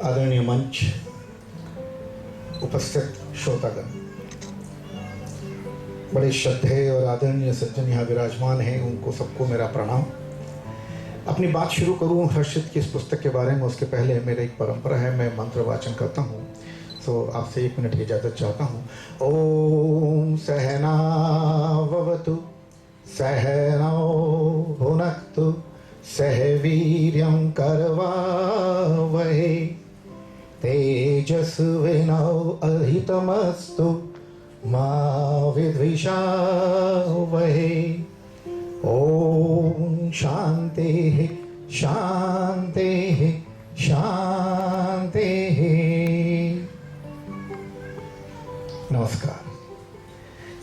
आदरणीय मंच, उपस्थित श्रोतागण, बड़े श्रद्धेय और आदरणीय सज्जन यहाँ विराजमान हैं, उनको सबको मेरा प्रणाम। अपनी बात शुरू करूँ हर्षित की इस पुस्तक के बारे में, उसके पहले मेरी एक परंपरा है, मैं मंत्र वाचन करता हूँ। तो आपसे 1 मिनट की इजाज़त चाहता हूँ। ओम सहना भवतु सहनौ भुनक्तु सह वीर्यं करवावहै तेजस्विनावधीतमस्तु मा विद्विषावहै। ओम शांतिः शांतिः शांतिः। नमस्कार।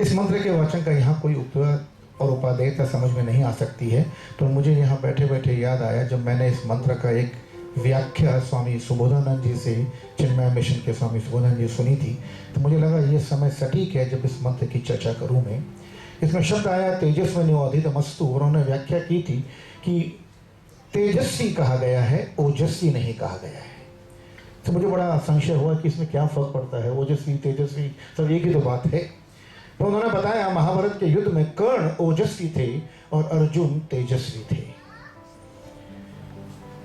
इस मंत्र के वाचन का यहाँ कोई उपयोग और उपादेयता समझ में नहीं आ सकती है, तो मुझे यहाँ बैठे बैठे याद आया जब मैंने इस मंत्र का एक व्याख्या स्वामी सुबोधानंद जी से, चिन्मय मिशन के स्वामी सुबोधानंद जी सुनी थी, तो मुझे लगा ये समय सटीक है जब इस मंत्र की चर्चा करूँ मैं। इसमें शब्द आया तेजस्विनावधीतमस्तु, और उन्होंने व्याख्या की थी कि तेजस्वी कहा गया है, ओजस्वी नहीं कहा गया है। तो मुझे बड़ा संशय हुआ कि इसमें क्या फर्क पड़ता है, ओजस्वी तेजस्वी सब एक ही तो बात है। तो उन्होंने बताया महाभारत के युद्ध में कर्ण ओजस्वी थे और अर्जुन तेजस्वी थे।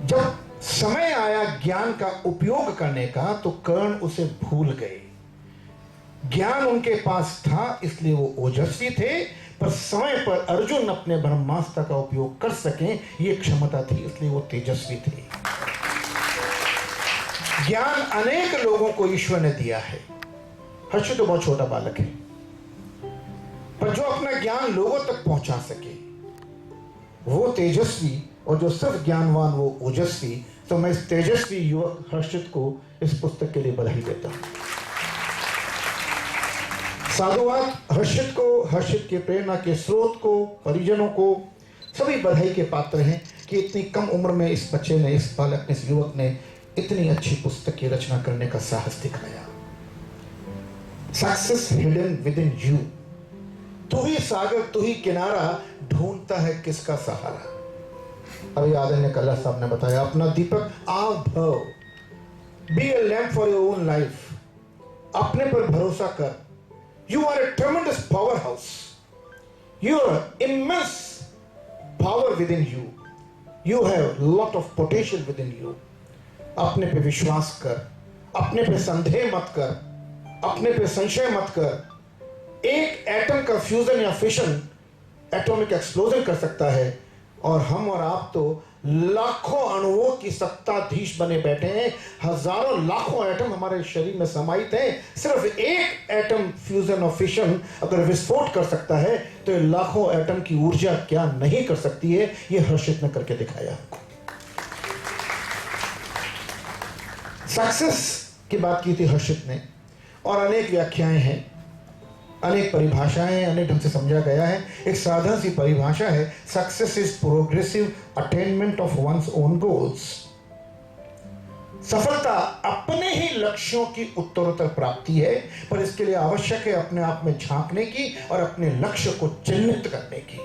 जब समय आया ज्ञान का उपयोग करने का तो कर्ण उसे भूल गए। ज्ञान उनके पास था इसलिए वो ओजस्वी थे, पर समय पर अर्जुन अपने ब्रह्मास्त्र का उपयोग कर सकें ये क्षमता थी, इसलिए वो तेजस्वी थे। ज्ञान अनेक लोगों को ईश्वर ने दिया है। हर्षित तो बहुत छोटा बालक है, पर जो अपना ज्ञान लोगों तक पहुंचा सके वो तेजस्वी, और जो सिर्फ ज्ञानवान वो ओजस्वी। तो मैं इस तेजस्वी युवक हर्षित को इस पुस्तक के लिए बधाई देता हूं। साधुवाद हर्षित को, हर्षित के प्रेरणा के स्रोत को, परिजनों को, सभी बधाई के पात्र हैं कि इतनी कम उम्र में इस बच्चे ने, इस बालक ने, इस युवक ने इतनी अच्छी पुस्तक की रचना करने का साहस दिखाया। Success hidden with in you. तू ही सागर तू ही किनारा, ढूंढता है किसका सहारा। अभी आदरणीय कल्ला साहब ने बताया, अपना दीपक आप भव, be a lamp for your own life. अपने पर भरोसा कर। You are a tremendous power house, you are immense power within you, you have lot of potential within you. अपने पे विश्वास कर, अपने पे संदेह मत कर, अपने पे संशय मत कर। एक एटम का फ्यूजन या फिशन एटॉमिक एक्सप्लोजन कर सकता है, और हम और आप तो लाखों अणुओं की सत्ताधीश बने बैठे हैं। हजारों लाखों एटम हमारे शरीर में समाहित हैं। सिर्फ एक एटम फ्यूजन और फिशन अगर विस्फोट कर सकता है तो ये लाखों एटम की ऊर्जा क्या नहीं कर सकती है, ये हर्षित ने करके दिखाया। सक्सेस की बात की थी हर्षित ने, और अनेक व्याख्याएं हैं, अनेक परिभाषाएं, अनेक ढंग से समझा गया है। एक साधारण सी परिभाषा है, success is progressive attainment of one's own goals. सफलता अपने ही लक्ष्यों की उत्तरोत्तर प्राप्ति है, पर इसके लिए आवश्यक है अपने आप में झांकने की और अपने लक्ष्य को चिन्हित करने की।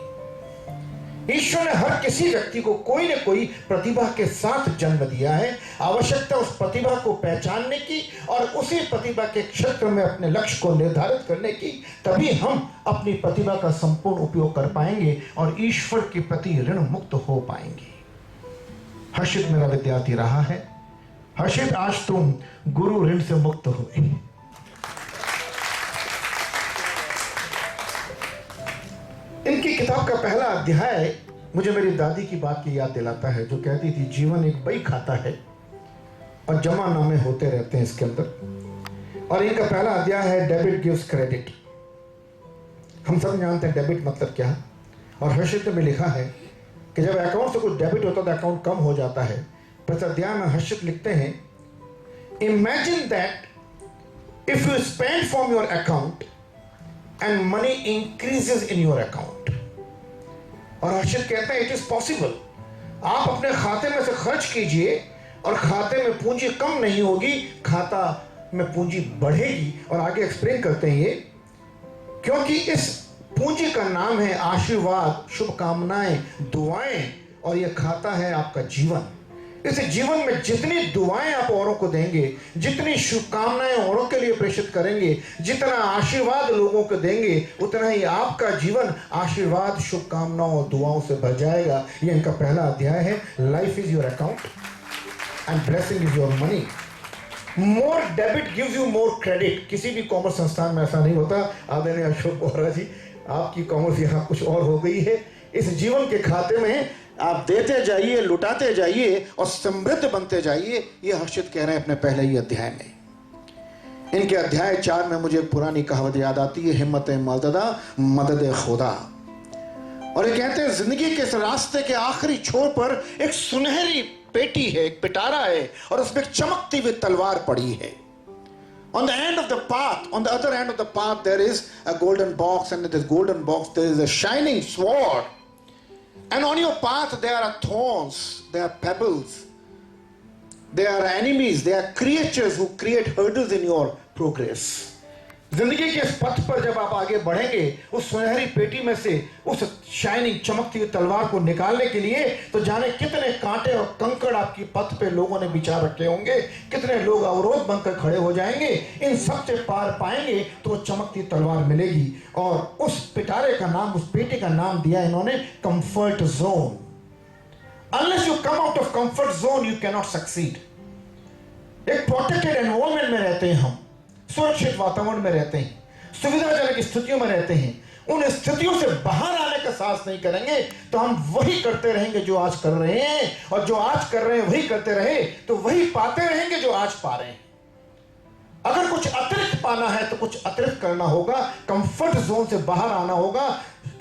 ईश्वर ने हर किसी व्यक्ति को कोई न कोई प्रतिभा के साथ जन्म दिया है। आवश्यकता उस प्रतिभा को पहचानने की और उसी प्रतिभा के क्षेत्र में अपने लक्ष्य को निर्धारित करने की। तभी हम अपनी प्रतिभा का संपूर्ण उपयोग कर पाएंगे और ईश्वर के प्रति ऋण मुक्त हो पाएंगे। हर्षित मेरा विद्यार्थी रहा है। हर्षित, आज तुम गुरु ऋण से मुक्त हुए। इनकी किताब का पहला अध्याय मुझे मेरी दादी की बात की याद दिलाता है, जो कहती थी जीवन एक बही खाता है और जमा नामे होते रहते हैं इसके अंदर। और इनका पहला अध्याय है डेबिट गिव्स क्रेडिट। हम सब जानते हैं डेबिट मतलब क्या, और हर्षित ने भी लिखा है कि जब अकाउंट से कुछ डेबिट होता है तो अकाउंट कम हो जाता है। पर इस अध्याय में हर्षित लिखते हैं, imagine that if you spend from your account and money increases in your account। और हर्षित कहते हैं इट इज पॉसिबल। आप अपने खाते में से खर्च कीजिए और खाते में पूंजी कम नहीं होगी, खाता में पूंजी बढ़ेगी। और आगे एक्सप्लेन करते हैं ये, क्योंकि इस पूंजी का नाम है आशीर्वाद, शुभकामनाएं, दुआएं, और यह खाता है आपका जीवन। इस जीवन में जितनी दुआएं आप औरों को देंगे, जितनी शुभकामनाएं औरों के लिए प्रेषित करेंगे, जितना आशीर्वाद लोगों को देंगे, उतना ही आपका जीवन आशीर्वाद, शुभकामनाओं और दुआओं से भर जाएगा। ये इनका पहला अध्याय है। Life is your account and blessing is your money. More debit gives you more credit. किसी भी कॉमर्स संस्थान में ऐसा नहीं होता। आदरणीय अशोक बोहरा जी, आपकी कॉमर्स यहाँ कुछ और हो गई है। इस जीवन के खाते में आप देते जाइए, लुटाते जाइए और समृद्ध बनते जाइए। ये हर्षित कह रहे हैं अपने पहले ही अध्याय में। इनके अध्याय 4 में मुझे एक पुरानी कहावत याद आती है, हिम्मत मददा मदद खुदा। और ये कहते हैं जिंदगी के इस रास्ते के आखिरी छोर पर एक सुनहरी पेटी है, एक पिटारा है, और उसमें एक चमकती हुई तलवार पड़ी है। On the end of the path, on the other end of the path, there is a golden box, and in this golden box there is a shining sword. And on your path there are thorns, there are pebbles, there are enemies, there are creatures who create hurdles in your progress. जिंदगी के इस पथ पर जब आप आगे बढ़ेंगे, उस सुनहरी पेटी में से उस शाइनिंग चमकती हुई तलवार को निकालने के लिए, तो जाने कितने कांटे और कंकड़ आपकी पथ पे लोगों ने बिछा रखे होंगे, कितने लोग अवरोध बनकर खड़े हो जाएंगे। इन सब से पार पाएंगे तो चमकती तलवार मिलेगी। और उस पिटारे का नाम, उस पेटी का नाम दिया इन्होंने comfort zone. Unless you come out of comfort zone you can not succeed. एक प्रोटेक्टेड एनवायरमेंट में रहते हैं हम, सुरक्षित वातावरण में रहते हैं, सुविधाजनक स्थितियों में रहते हैं। उन स्थितियों से बाहर आने का साहस नहीं करेंगे तो हम वही करते रहेंगे जो आज कर रहे हैं, और जो आज कर रहे हैं वही करते रहे तो वही पाते रहेंगे जो आज पा रहे हैं। अगर कुछ अतिरिक्त पाना है तो कुछ अतिरिक्त करना होगा, कंफर्ट जोन से बाहर आना होगा।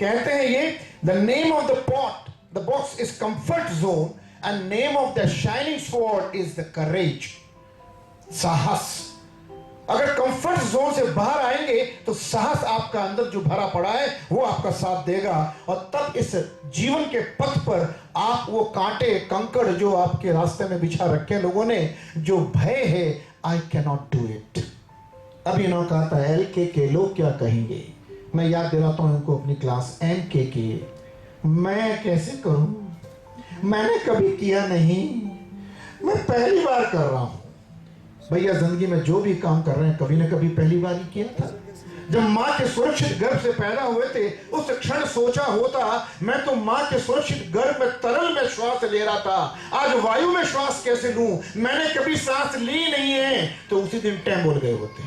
कहते हैं ये the name of the pot, the box is comfort zone, and name of the shining sword is the courage, साहस। अगर कंफर्ट जोन से बाहर आएंगे तो साहस आपका अंदर जो भरा पड़ा है वो आपका साथ देगा, और तब इस जीवन के पथ पर आप वो कांटे कंकड़ जो आपके रास्ते में बिछा रखे लोगों ने, जो भय है, I can not do it. अभी इन्होंने कहा था LK के लोग क्या कहेंगे। मैं याद दिलाता हूं इनको अपनी क्लास MK की। मैं कैसे करूं, मैंने कभी किया नहीं, मैं पहली बार कर रहा हूं। भैया जिंदगी में जो भी काम कर रहे हैं कभी ना कभी पहली बार ही किया था। जब मां के सुरक्षित गर्भ से पैदा हुए थे उस क्षण सोचा होता मैं तो मां के सुरक्षित गर्भ में तरल में श्वास ले रहा था, आज वायु में श्वास कैसे लूं, मैंने कभी सांस ली नहीं है, तो उसी दिन टैम बोल गए होते।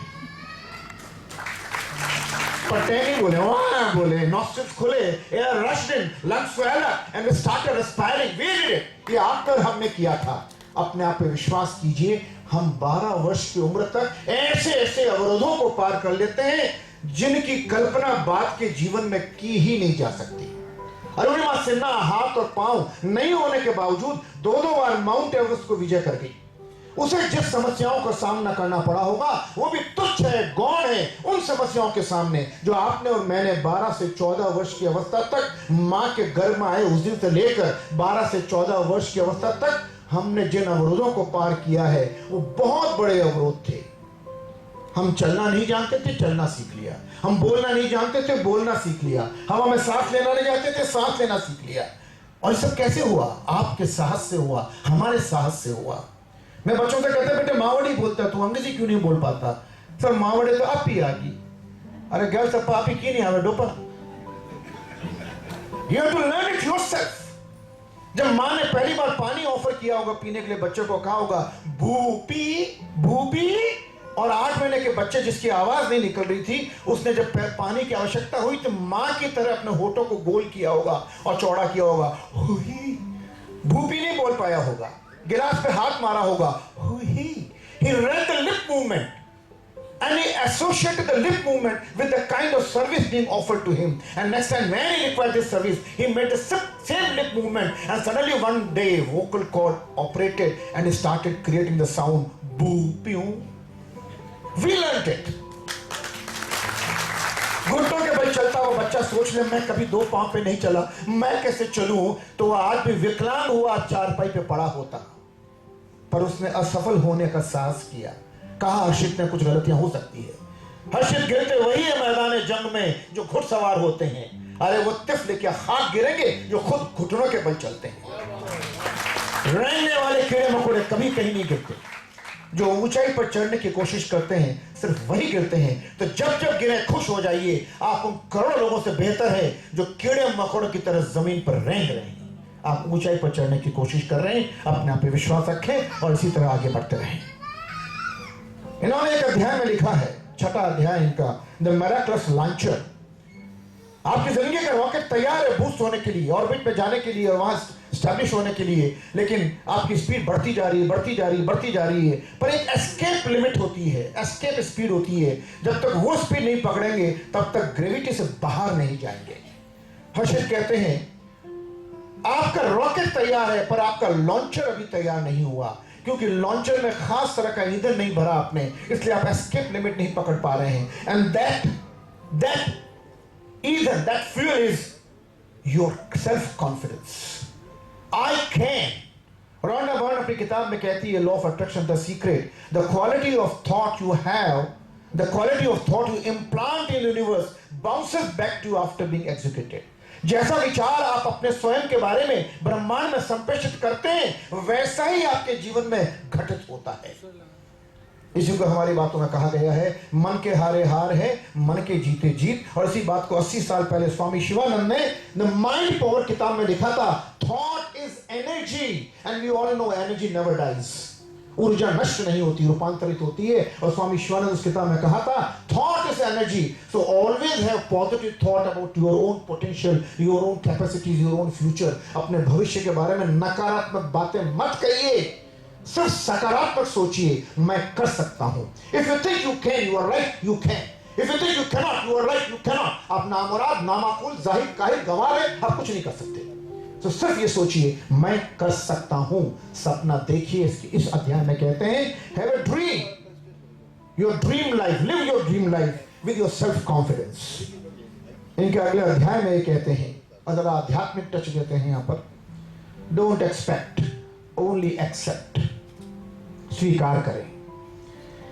पटेनी बोले, वहां बोले, नॉस्ट्रिल्स खुले, air rushed in, lungs swelled up and we started respiring. We did it. ये आपकर हमने किया था। अपने आप पे विश्वास कीजिए। हम 12 वर्ष की उम्र तक ऐसे ऐसे अवरोधों को पार कर लेते हैं जिनकी कल्पना बाद के जीवन में की ही नहीं जा सकती। अरुणिमा सिन्हा हाथ और पांव नहीं होने के बावजूद 2-2 बार माउंट एवरेस्ट को विजय कर गई। उसे जिस समस्याओं का सामना करना पड़ा होगा वो भी तुच्छ है, गौण है उन समस्याओं के सामने जो आपने और मैंने 12 से 14 वर्ष की अवस्था तक मां के गर्भ में आए उस दिन से लेकर 12 से 14 वर्ष की अवस्था तक हमने जिन अवरोधों को पार किया है वो बहुत बड़े अवरोध थे। हम चलना नहीं जानते थे, चलना सीख लिया। हम बोलना नहीं जानते थे, बोलना सीख लिया। हवा में सांस लेना नहीं जानते थे, सांस लेना सीख लिया। और ये सब कैसे हुआ? आपके साहस से हुआ, हमारे साहस से हुआ। मैं बच्चों से कहता बेटे मावड़ी बोलता, तू अंग्रेजी क्यों नहीं बोल पाता? सर मावड़ी तो आप ही आ गई। अरे गर्ल सब आप ही की नहीं आवे dopa. You have to learn it yourself. जब मां ने पहली बार पानी ऑफर किया होगा पीने के लिए, बच्चे को कहा होगा भूपी भूपी, और 8 महीने के बच्चे जिसकी आवाज नहीं निकल रही थी, उसने जब पानी की आवश्यकता हुई तो मां की तरह अपने होठों को गोल किया होगा और चौड़ा किया होगा। हुई, भूपी नहीं बोल पाया होगा, गिलास पे हाथ मारा होगा। हुई, he read the lip movement and he associated the lip movement with the kind of service being offered to him, and next time when he required this service he made the same lip movement, and suddenly one day vocal cord operated and he started creating the sound boo pew. We learned it. घुटनों के बल चलता हुआ बच्चा सोच ले मैं कभी 2 पांव पे नहीं चला, मैं कैसे चलूं? तो वह आज भी विकलांग हुआ चारपाई पे पड़ा होता, पर उसने असफल होने का साहस किया। कहा हर्षित ने कुछ गलतियां हो सकती है। हर्षित गिरते वही है मैदान जंग में जो घुड़सवार होते हैं। अरे वो तिफल क्या खाक गिरेंगे जो खुद घुटनों के बल चलते हैं। रेंगने वाले कीड़े मकोड़े कभी कहीं नहीं गिरते। जो ऊंचाई पर चढ़ने की कोशिश करते हैं सिर्फ वही गिरते हैं। तो जब जब गिरे खुश हो जाइए, आप उन करोड़ों लोगों से बेहतर है जो कीड़े मकोड़ों की तरह जमीन पर रेंग रहे हैं। आप ऊंचाई पर चढ़ने की कोशिश कर रहे हैं, अपने आप पे विश्वास रखें और इसी तरह आगे बढ़ते रहें। इन्होंने एक अध्याय में लिखा है, 6वां अध्याय इनका, द मिरेकलस लॉन्चर। आपकी जिंदगी का रॉकेट तैयार है बूस्ट होने के लिए, ऑर्बिट पे जाने के लिए और वहां स्टैब्लिश होने के लिए, लेकिन आपकी स्पीड बढ़ती जा रही है, बढ़ती जा रही है, बढ़ती जा रही है। पर एक एस्केप लिमिट होती है, एस्केप स्पीड होती है। जब तक वो स्पीड नहीं पकड़ेंगे तब तक ग्रेविटी से बाहर नहीं जाएंगे। हर्षित कहते हैं आपका रॉकेट तैयार है पर आपका लॉन्चर अभी तैयार नहीं हुआ, क्योंकि लॉन्चर में खास तरह का ईंधन नहीं भरा आपने, इसलिए आप एस्केप लिमिट नहीं पकड़ पा रहे हैं। एंड दैट ईंधन, that fuel is your self confidence. I can. Rhonda Byrne अपनी किताब में कहती है, law of attraction the Secret, the quality of thought you have, the quality of thought you implant in universe bounces back to after being executed. जैसा विचार आप अपने स्वयं के बारे में ब्रह्मांड में संप्रेषित करते हैं, वैसा ही आपके जीवन में घटित होता है। इसी को हमारी बातों में कहा गया है, मन के हारे हार है, मन के जीते जीत। और इसी बात को 80 साल पहले स्वामी शिवानंद ने द माइंड पावर किताब में लिखा था, thought is energy and we all know energy never dies. ऊर्जा नष्ट नहीं होती, रूपांतरित होती है। और स्वामी शिवानंद उस किताब में कहा था, thought is energy, so always have positive thought about your own potential, your own capacities, your own future. अपने भविष्य के बारे में नकारात्मक बातें मत कहिए, सिर्फ सकारात्मक सोचिए, मैं कर सकता हूं। If you think you can, you are right, you can. If you think you cannot, you are right, you cannot. आप नामुराद, नामाकुल, जाहिर, काहिर, गंवार है, आप कुछ नहीं कर सकते। तो सिर्फ ये सोचिए, मैं कर सकता हूं। सपना देखिए। इस अध्याय में कहते हैं, have a dream, your dream life, live your dream life with your self confidence. इनके अगले अध्याय में ये कहते हैं, अगर आध्यात्मिक टच देते हैं यहां पर, डोंट एक्सपेक्ट, ओनली एक्सेप्ट। स्वीकार करें।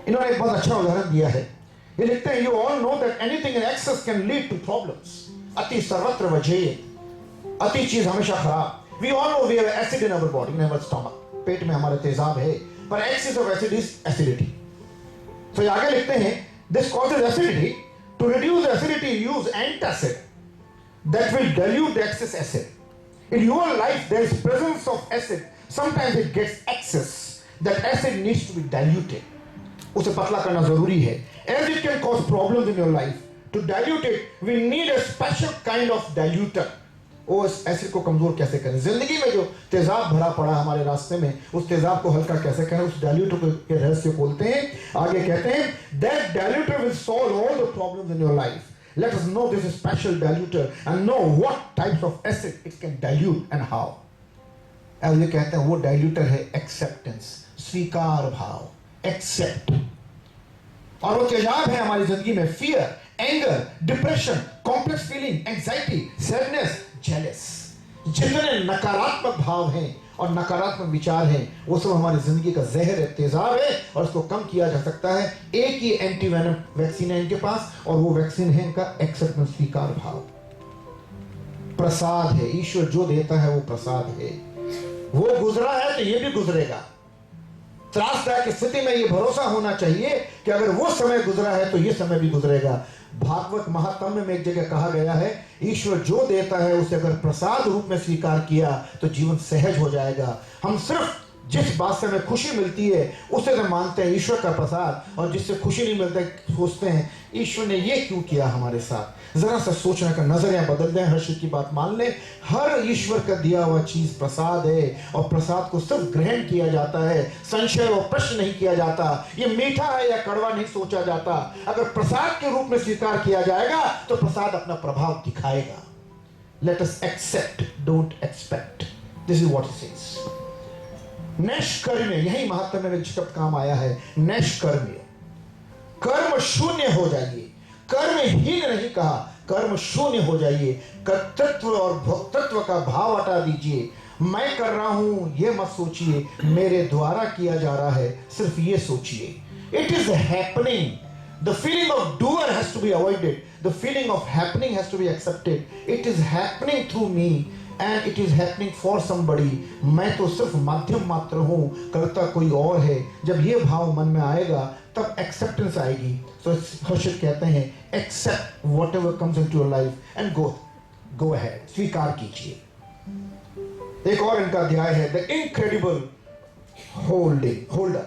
इन्होंने एक बहुत अच्छा उदाहरण दिया है। ये लिखते हैं, you all know that anything in excess can lead to problems. अति सर्वत्र वजह, अति चीज हमेशा खराब। We all know we have acid in our body, in our stomach. पेट में हमारे तेजाब है, पर excess of acid is acidity. तो आगे लिखते हैं, this causes acidity, to reduce acidity use antacid that will dilute the excess acid. In your life there is presence of acid. Sometimes it gets excess. That acid needs to be diluted. उसे पतला करना जरूरी है। As it can cause problems in your life, to dilute it, we need a special kind of diluter. वो इस acid को कमजोर कैसे करें? जिंदगी में जो तेजाब भरा पड़ा हमारे रास्ते में, उस तेजाब को हल्का कैसे करें? उस डाइल्यूटर के रहस्य खोलते हैं। आगे कहते हैं, that diluter will solve all the problems in your life. Let us know this special diluter and know what types of acid it can dilute and how. अब ये कहते हैं वो डाइल्यूटर है एक्सेप्टेंस, स्वीकार भाव, एक्सेप्ट। और वो तेजाब है हमारी जिंदगी में fear, anger, depression, complex feeling, anxiety, sadness, jealous. जितने नकारात्मक भाव हैं और नकारात्मक विचार हैं, वो सब हमारी जिंदगी का जहर है, तेजाब है, और उसको कम किया जा सकता है। एक ही एंटीवेनम वैक्सीन है इनके पास, और वो वैक्सीन है इनका एक्सेप्टेंस, स्वीकार भाव। प्रसाद है, ईश्वर जो देता है वो प्रसाद है। वो गुजरा है तो ये भी गुजरेगा। त्रासदायक स्थिति में ये भरोसा होना चाहिए कि अगर वो समय गुजरा है तो ये समय भी गुजरेगा। भागवत महात्म्य में एक जगह कहा गया है, ईश्वर जो देता है उसे अगर प्रसाद रूप में स्वीकार किया तो जीवन सहज हो जाएगा। हम सिर्फ जिस बात से हमें खुशी मिलती है उसे तो मानते हैं ईश्वर का प्रसाद, और जिससे खुशी नहीं मिलता सोचते हैं ईश्वर ने ये क्यों किया हमारे साथ। जरा सा सोचने का नजरिया बदल दें, हर्ष की बात मान लें। हर ईश्वर का दिया हुआ चीज प्रसाद है, और प्रसाद को सिर्फ ग्रहण किया जाता है, संशय और प्रश्न नहीं किया जाता। ये मीठा है या कड़वा नहीं सोचा जाता। अगर प्रसाद के रूप में स्वीकार किया जाएगा तो प्रसाद अपना प्रभाव दिखाएगा। Let us accept, don't expect. This is what it says. नैष्कर्म्य, यही महात्म्य में शब्द काम आया है, नैष्कर्म्य। कर्म शून्य हो जाइए। कर्महीन नहीं कहा, कर्म शून्य हो जाइए। कर्तृत्व और भोक्तृत्व का भाव हटा दीजिए। मैं कर रहा हूं ये मत सोचिए, मेरे द्वारा किया जा रहा है, सिर्फ ये सोचिए। It is happening. The feeling of doer has to be avoided. The feeling of happening has to be accepted. It is happening through me. and it is happening for somebody, मैं तो सिर्फ माध्यम मात्र हूँ, करता कोई और है। जब ये भाव मन में आएगा तब एक्सेप्टेंस आएगी। So हर्षित कहते हैं accept whatever comes into your life and go ahead, स्वीकार कीजिए। एक और इनका अध्याय है the incredible holder,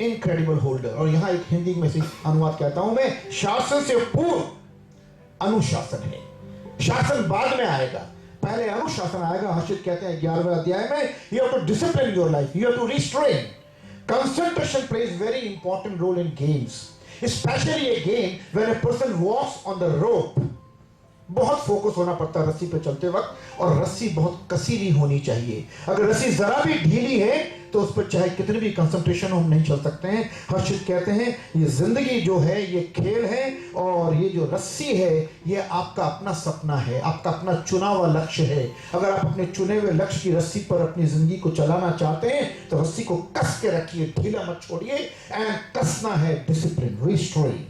incredible holder. और यहां एक हिंदी में से अनुवाद कहता हूं मैं, शासन से पूर्व अनुशासन है। शासन बाद में आएगा, पहले अनुशासन आएगा। हर्षित कहते हैं 11वें अध्याय में, you have to discipline your life, you have to restrain. Concentration plays very important role in games, especially a game when a person walks on the rope. बहुत फोकस होना पड़ता है रस्सी पे चलते वक्त, और रस्सी बहुत कसीली होनी चाहिए। अगर रस्सी जरा भी ढीली है तो उस पर चाहे कितनी भी कंसंट्रेशन हम नहीं चल सकते हैं। हर्षित कहते हैं ये जिंदगी जो है ये खेल है, और ये जो रस्सी है ये आपका अपना सपना है, आपका अपना चुना हुआ लक्ष्य है। अगर आप अपने चुने हुए लक्ष्य की रस्सी पर अपनी जिंदगी को चलाना चाहते हैं तो रस्सी को कस के रखिए, ढीला मत छोड़िए। एंड कसना है डिसिप्लिन, रिस्ट्रेन।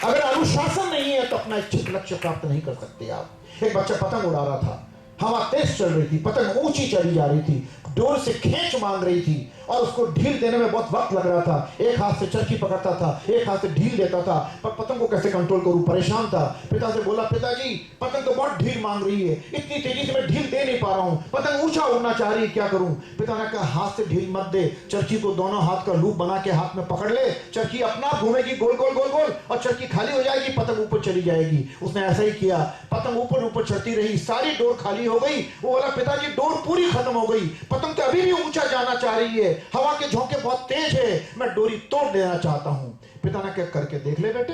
अगर अनुशासन नहीं है तो अपना इच्छित लक्ष्य प्राप्त नहीं कर सकते आप। एक बच्चा पतंग उड़ा रहा था, हवा तेज चल रही थी, पतंग ऊंची चली जा रही थी, डोर से खींच मांग रही थी और उसको ढील देने में बहुत वक्त लग रहा था। एक हाथ से चरखी पकड़ता था, एक हाथ से ढील देता था, पर पतंग को कैसे कंट्रोल करूं, परेशान था। पिता से बोला, पिताजी पतंग तो बहुत ढील मांग रही है, इतनी तेजी से मैं ढील दे नहीं पा रहा हूं, पतंग ऊंचा उड़ना चाह रही है, क्या करूं। पिता ने कहा, हाथ से ढील मत दे, चरखी को दोनों हाथ का लूप बना के हाथ में पकड़ ले, चरखी अपना घूमेगी गोल गोल गोल गोल, और चरखी खाली हो जाएगी, पतंग ऊपर चली जाएगी। उसने ऐसा ही किया, पतंग ऊपर ऊपर चढ़ती रही, सारी डोर खाली हो गई। वो बोला, पिताजी डोर पूरी खत्म हो गई, पतंग तो अभी भी ऊंचा जाना चाह रही है, हवा के झोंके बहुत तेज है, मैं डोरी तोड़ देना चाहता हूं। पिता ने क्या करके देख ले बेटे।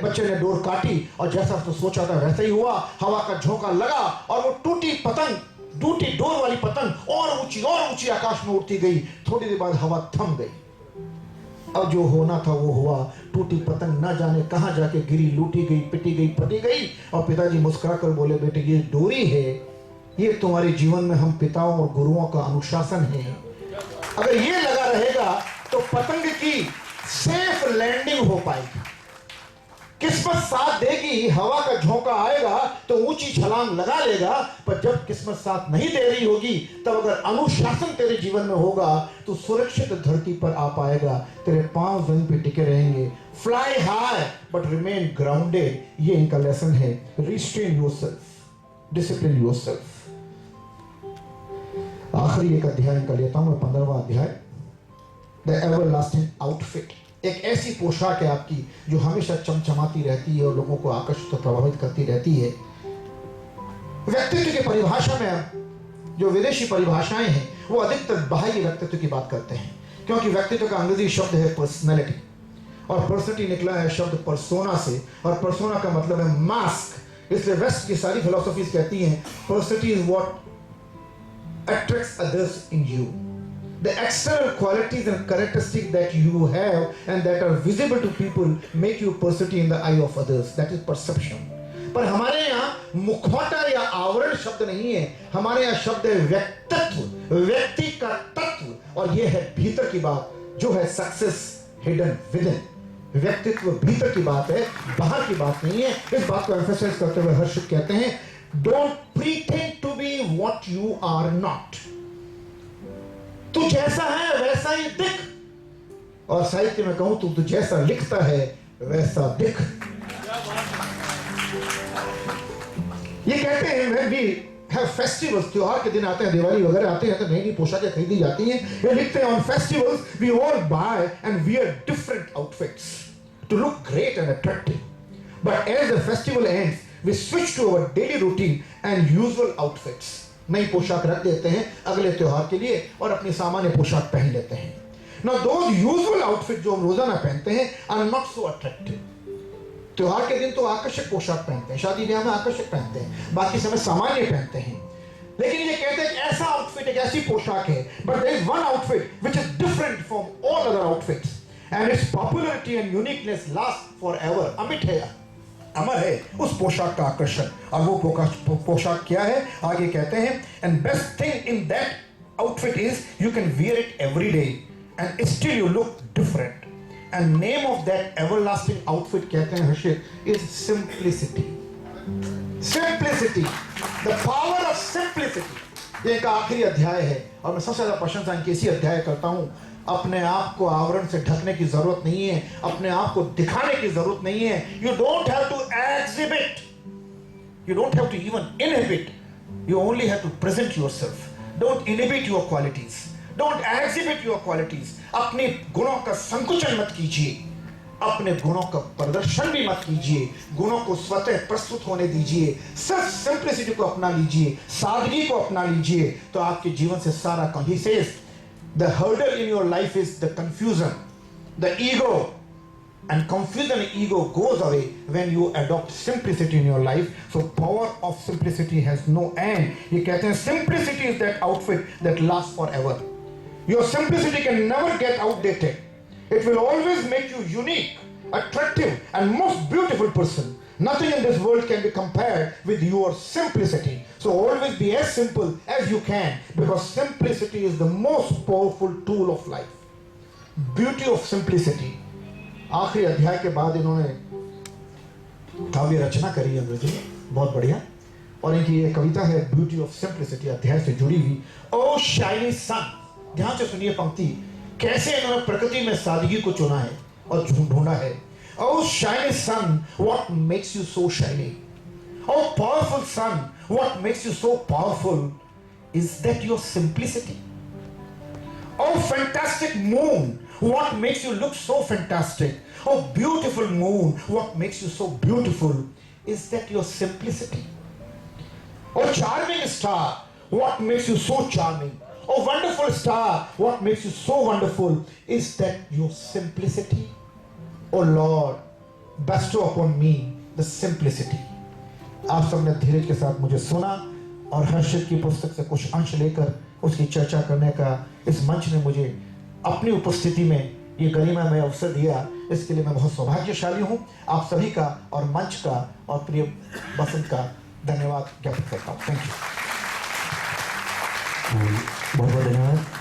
बच्चे ने डोर काटी और जैसा उसने सोचा था वैसा ही हुआ। हवा का झोंका लगा और वो टूटी डोर वाली पतंग और ऊंची आकाश में उड़ती गई। थोड़ी देर बाद हवा थम गई। अब जो होना था वो हुआ। टूटी पतंग ना जाने कहां जाके गिरी, लूटी गई, पिटी गई, फटी गई। और पिताजी मुस्कुरा कर बोले, बेटे ये डोरी है, ये तुम्हारे जीवन में हम पिताओं और गुरुओं का अनुशासन है। अगर ये लगा रहेगा तो पतंग की सेफ लैंडिंग हो पाएगी। किस्मत साथ देगी, हवा का झोंका आएगा तो ऊंची छलांग लगा लेगा, पर जब किस्मत साथ नहीं दे रही होगी तब अगर अनुशासन तेरे जीवन में होगा तो सुरक्षित धरती पर आ पाएगा, तेरे पांव जमीन पे टिके रहेंगे। Fly high but remain grounded, ये इनका लेसन है। Restrain yourself, discipline yourself. आखिरी एक अध्याय इनका लेता हूं मैं, 15वां अध्याय, द एवरलास्टिंग आउटफिट। एक ऐसी पोशाक है आपकी जो हमेशा चमचमाती रहती है और लोगों को आकर्षित और प्रभावित करती रहती है। व्यक्तित्व की परिभाषा में जो विदेशी परिभाषाएं हैं वो अधिकतर बाह्य व्यक्तित्व की बात करते हैं, क्योंकि व्यक्तित्व का अंग्रेजी शब्द है पर्सनैलिटी, और पर्सनैलिटी निकला है शब्द पर्सोना से, और पर्सोना का मतलब है मास्क। इसलिए वेस्ट की सारी फिलोसफीज कहती हैं personality is what attracts others in you. The external qualities and characteristics that you have and that are visible to people make you personality in the eye of others. That is perception. पर हमारे यहाँ मुखौटा या आवरण शब्द नहीं है, हमारे यहाँ शब्द है व्यक्तित्व, व्यक्ति का तत्व, और ये है भीतर की बात, जो है सक्सेस हिडन विदिन। व्यक्तित्व भीतर की बात है, बाहर की बात नहीं है। इस बात को एम्फसाइज करते हुए हर्षित कहते हैं, Don't pretend to be what you are not. तू जैसा है वैसा ही दिख, और साहित्य में कहूं तू जैसा लिखता है वैसा दिख। ये कहते हैं when we have festivals, त्योहार के दिन आते हैं, दिवाली वगैरह आते हैं तो नई नई पोशाकें खरीदी जाती हैं। ये लिखते हैं on festivals we all buy and wear different outfits to look great and attractive. But as the festival ends, we switch to our daily routine and usual outfits. नई पोशाक रख देते हैं अगले त्योहार के लिए और अपनी सामान्य पोशाक पहन लेते हैं। Now those usual outfits जो हम रोजाना पहनते हैं are not so attractive. त्योहार के दिन तो आकर्षक पोशाक पहनते हैं, शादी ब्याह में आकर्षक पहनते हैं, बाकी समय सामान्य पहनते हैं। लेकिन ये कहते हैं कि ऐसा आउटफिट, एक ऐसी पोशाक है, but there is one outfit which is different from all other outfits and its popularity and uniqueness last forever. अमिट है, अमर है उस पोशाक का आकर्षण। और वो पोशाक क्या है, आगे कहते हैं, and best thing in that outfit is you can wear it every day and still you look different. And name of that everlasting outfit कहते हैं हर्षित is simplicity. Simplicity, the power of simplicity. ये एक आखिरी अध्याय है और मैं सबसे ज्यादा प्रशंसा इनकी इसी अध्याय करता हूं। अपने आप को आवरण से ढकने की जरूरत नहीं है, अपने आप को दिखाने की जरूरत नहीं है। You don't have to exhibit, you don't have to even inhibit, you only have to present yourself. Don't inhibit your qualities, don't exhibit your qualities. अपने गुणों का संकुचन मत कीजिए, अपने गुणों का प्रदर्शन भी मत कीजिए, गुणों को स्वतः प्रस्तुत होने दीजिए। सिर्फ सिंप्लिसिटी को अपना लीजिए, सादगी को अपना लीजिए, तो आपके जीवन से सारा he says the hurdle in your life is the confusion, the ego, and confusion and ego goes away when you adopt simplicity in your life. So power of simplicity has no end. ये कहते हैं simplicity is that outfit that lasts forever. Your simplicity can never get outdated. It will always make you unique, attractive, and most beautiful person. Nothing in this world can be compared with your simplicity. So always be as simple as you can, because simplicity is the most powerful tool of life. Beauty of simplicity. आखिरी अध्याय के बाद इन्होंने काव्य रचना करी है अंग्रेजी में, बहुत बढ़िया। और इनकी ये कविता है ब्यूटी ऑफ सिंप्लिसिटी अध्याय से जुड़ी हुई। ओ शाइनी सन, ध्यान से सुनिए पंक्ति, कैसे इन्होंने प्रकृति में सादगी को चुना है और ढूंढा है। O shiny sun, what makes you so shiny? O powerful sun, what makes you so powerful? Is that your simplicity? Oh fantastic moon, what makes you look so fantastic? Oh beautiful moon, what makes you so beautiful? Is that your simplicity? Oh charming star, what makes you so charming? Oh wonderful star, what makes you so wonderful? Is that your simplicity? Oh Lord, bestow upon me the simplicity. आप सबने धीरज के साथ मुझे सुना और हर्षित की पुस्तक से कुछ अंश लेकर उसकी चर्चा करने का इस मंच ने मुझे अपनी उपस्थिति में ये गरिमामय अवसर दिया। इसके लिए मैं बहुत सौभाग्यशाली हूँ। आप सभी का और मंच का और प्रिय बसंत का धन्यवाद ज्ञापित करता हूँ। Thank you. बहुत बहुत धन्यवाद।